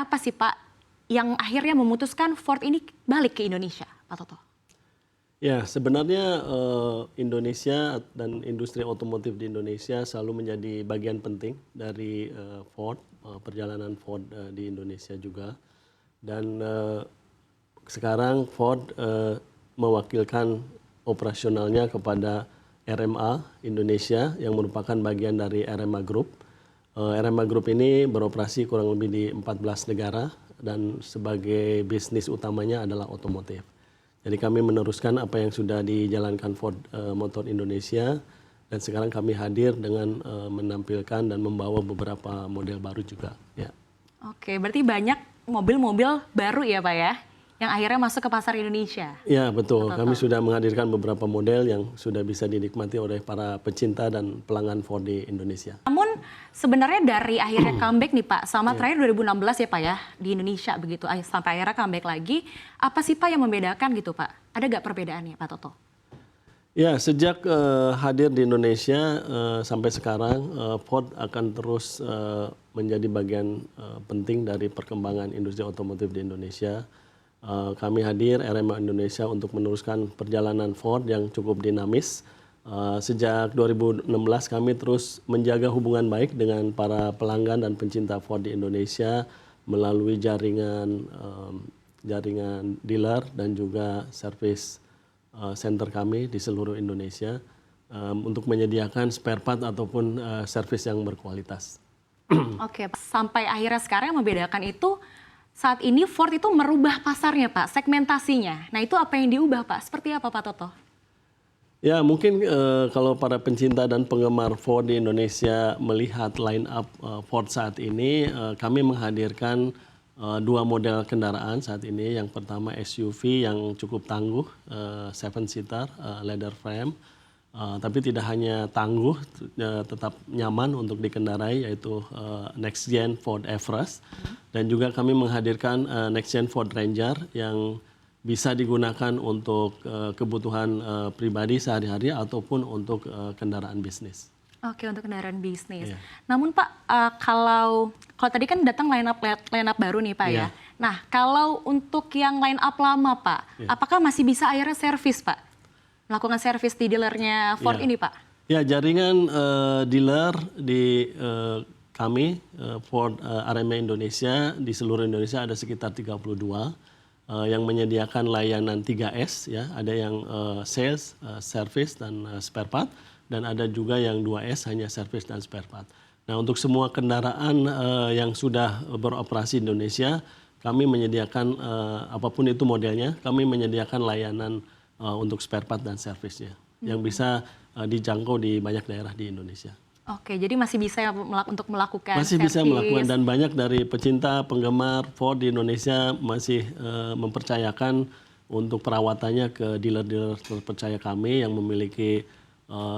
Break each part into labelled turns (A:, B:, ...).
A: apa sih Pak yang akhirnya memutuskan Ford ini balik ke Indonesia, Pak Toto?
B: Ya, sebenarnya Indonesia dan industri otomotif di Indonesia selalu menjadi bagian penting dari Ford, perjalanan Ford di Indonesia juga. Dan sekarang Ford mewakilkan operasionalnya kepada RMA Indonesia yang merupakan bagian dari RMA Group. RMA Group ini beroperasi kurang lebih di 14 negara dan sebagai bisnis utamanya adalah otomotif. Jadi kami meneruskan apa yang sudah dijalankan Ford Motor Indonesia dan sekarang kami hadir dengan menampilkan dan membawa beberapa model baru juga. Ya.
A: Oke, berarti banyak mobil-mobil baru ya Pak ya, yang akhirnya masuk ke pasar Indonesia.
B: Ya betul, kami sudah menghadirkan beberapa model yang sudah bisa dinikmati oleh para pecinta dan pelanggan Ford di Indonesia.
A: Namun sebenarnya dari akhirnya comeback nih Pak, sama terakhir 2016 ya Pak ya, di Indonesia begitu, sampai akhirnya comeback lagi, apa sih Pak yang membedakan gitu Pak? Ada nggak perbedaannya Pak Toto?
B: Ya, sejak hadir di Indonesia sampai sekarang, Ford akan terus menjadi bagian penting dari perkembangan industri otomotif di Indonesia. Kami hadir RMA Indonesia untuk meneruskan perjalanan Ford yang cukup dinamis. Sejak 2016 kami terus menjaga hubungan baik dengan para pelanggan dan pencinta Ford di Indonesia melalui jaringan dealer dan juga service center kami di seluruh Indonesia untuk menyediakan spare part ataupun servis yang berkualitas.
A: Oke, sampai akhirnya sekarang yang membedakan itu saat ini Ford itu merubah pasarnya Pak, segmentasinya. Nah itu apa yang diubah Pak? Seperti apa Pak Toto?
B: Ya mungkin kalau para pencinta dan penggemar Ford di Indonesia melihat line up Ford saat ini, kami menghadirkan dua model kendaraan saat ini. Yang pertama SUV yang cukup tangguh, 7-seater, leather frame. Tapi tidak hanya tangguh, tetap nyaman untuk dikendarai, yaitu Next Gen Ford Everest. Dan juga kami menghadirkan Next Gen Ford Ranger yang bisa digunakan untuk kebutuhan pribadi sehari-hari ataupun untuk kendaraan bisnis.
A: Oke, untuk kendaraan bisnis. Yeah. Namun Pak, kalau tadi kan datang line up baru nih Pak ya. Nah, kalau untuk yang line up lama Pak, apakah masih bisa akhirnya servis Pak? Melakukan servis di dealernya Ford ini Pak? Ya,
B: jaringan dealer di kami, Ford RMA Indonesia, di seluruh Indonesia ada sekitar 32 yang menyediakan layanan 3S, ya. Ada yang sales, service, dan spare part. Dan ada juga yang 2S, hanya service dan spare part. Nah, untuk semua kendaraan yang sudah beroperasi di Indonesia, kami menyediakan apapun itu modelnya, kami menyediakan layanan untuk spare part dan servisnya yang bisa dijangkau di banyak daerah di Indonesia.
A: Oke, jadi masih bisa untuk melakukan
B: masih
A: servis.
B: Bisa melakukan, dan banyak dari pecinta penggemar Ford di Indonesia masih mempercayakan untuk perawatannya ke dealer-dealer terpercaya kami yang memiliki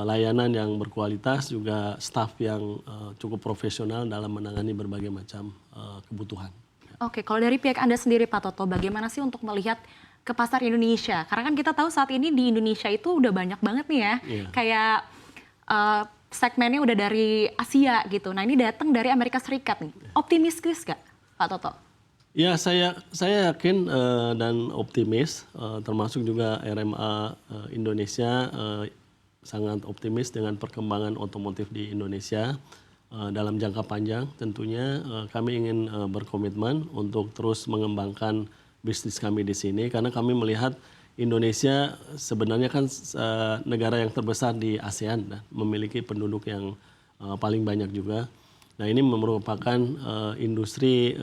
B: layanan yang berkualitas, juga staf yang cukup profesional dalam menangani berbagai macam kebutuhan.
A: Oke, kalau dari pihak Anda sendiri Pak Toto, bagaimana sih untuk melihat ke pasar Indonesia? Karena kan kita tahu saat ini di Indonesia itu udah banyak banget nih ya, kayak segmennya udah dari Asia gitu. Nah ini datang dari Amerika Serikat nih. Optimistis nggak Pak Toto?
B: Ya, saya yakin dan optimis, termasuk juga RMA Indonesia sangat optimis dengan perkembangan otomotif di Indonesia. Dalam jangka panjang tentunya kami ingin berkomitmen untuk terus mengembangkan bisnis kami di sini, karena kami melihat Indonesia sebenarnya kan negara yang terbesar di ASEAN dan memiliki penduduk yang paling banyak juga. Nah ini merupakan industri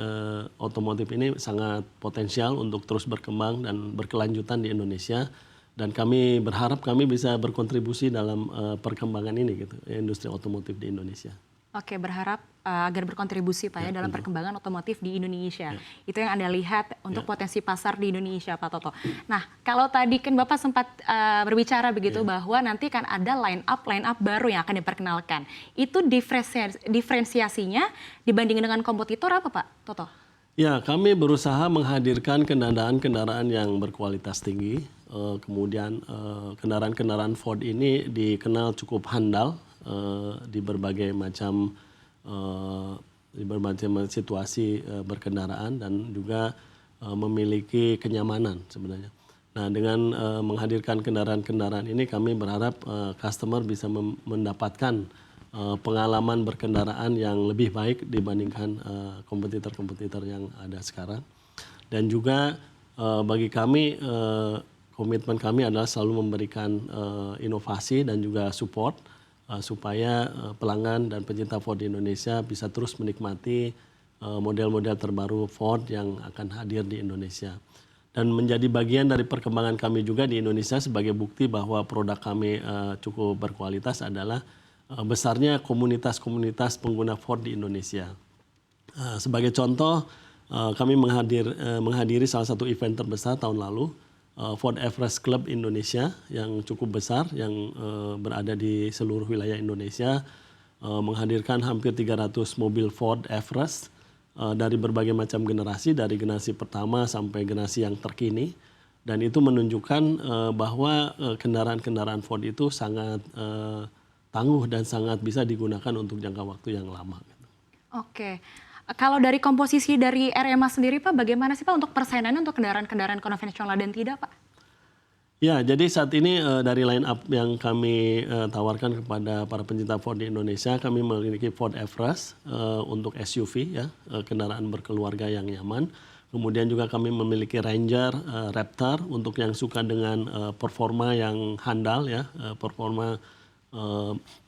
B: otomotif ini sangat potensial untuk terus berkembang dan berkelanjutan di Indonesia, dan kami berharap kami bisa berkontribusi dalam perkembangan ini gitu, industri otomotif di Indonesia.
A: Oke, berharap agar berkontribusi Pak ya dalam perkembangan otomotif di Indonesia. Itu yang Anda lihat untuk potensi pasar di Indonesia Pak Toto. Nah, kalau tadi kan Bapak sempat berbicara begitu bahwa nanti kan ada line up baru yang akan diperkenalkan. Itu diferensiasinya dibanding dengan kompetitor apa Pak Toto?
B: Ya, kami berusaha menghadirkan kendaraan-kendaraan yang berkualitas tinggi. Kemudian kendaraan-kendaraan Ford ini dikenal cukup handal di berbagai macam di berbagai situasi berkendaraan dan juga memiliki kenyamanan sebenarnya. Nah, dengan menghadirkan kendaraan-kendaraan ini kami berharap customer bisa mendapatkan pengalaman berkendaraan yang lebih baik dibandingkan kompetitor-kompetitor yang ada sekarang. Dan juga bagi kami komitmen kami adalah selalu memberikan inovasi dan juga support supaya pelanggan dan pencinta Ford di Indonesia bisa terus menikmati model-model terbaru Ford yang akan hadir di Indonesia. Dan menjadi bagian dari perkembangan kami juga di Indonesia sebagai bukti bahwa produk kami cukup berkualitas adalah besarnya komunitas-komunitas pengguna Ford di Indonesia. Sebagai contoh, kami menghadiri salah satu event terbesar tahun lalu, Ford Everest Club Indonesia yang cukup besar, yang berada di seluruh wilayah Indonesia, menghadirkan hampir 300 mobil Ford Everest dari berbagai macam generasi, dari generasi pertama sampai generasi yang terkini. Dan itu menunjukkan bahwa kendaraan-kendaraan Ford itu sangat tangguh dan sangat bisa digunakan untuk jangka waktu yang lama.
A: Oke. Kalau dari komposisi dari RMA sendiri Pak, bagaimana sih Pak untuk persaingannya untuk kendaraan-kendaraan konvensional dan tidak Pak?
B: Ya, jadi saat ini dari line up yang kami tawarkan kepada para pencinta Ford di Indonesia, kami memiliki Ford Everest untuk SUV, ya, kendaraan berkeluarga yang nyaman. Kemudian juga kami memiliki Ranger, Raptor untuk yang suka dengan performa yang handal, ya, performa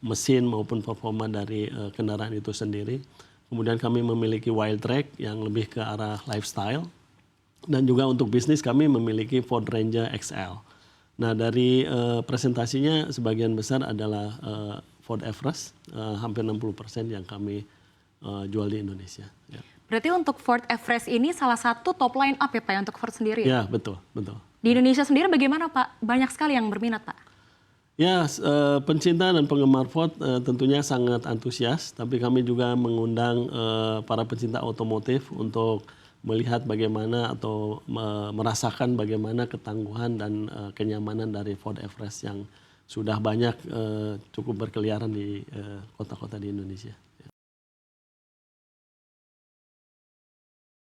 B: mesin maupun performa dari kendaraan itu sendiri. Kemudian kami memiliki Wildtrak yang lebih ke arah lifestyle. Dan juga untuk bisnis kami memiliki Ford Ranger XL. Nah, dari presentasinya sebagian besar adalah Ford Everest, hampir 60% yang kami jual di Indonesia. Ya.
A: Berarti untuk Ford Everest ini salah satu top line up ya Pak, untuk Ford sendiri?
B: Ya, betul, betul.
A: Di Indonesia sendiri bagaimana Pak? Banyak sekali yang berminat Pak.
B: Ya, pencinta dan penggemar Ford tentunya sangat antusias, tapi kami juga mengundang para pencinta otomotif untuk melihat bagaimana atau merasakan bagaimana ketangguhan dan kenyamanan dari Ford Everest yang sudah banyak cukup berkeliaran di kota-kota di Indonesia.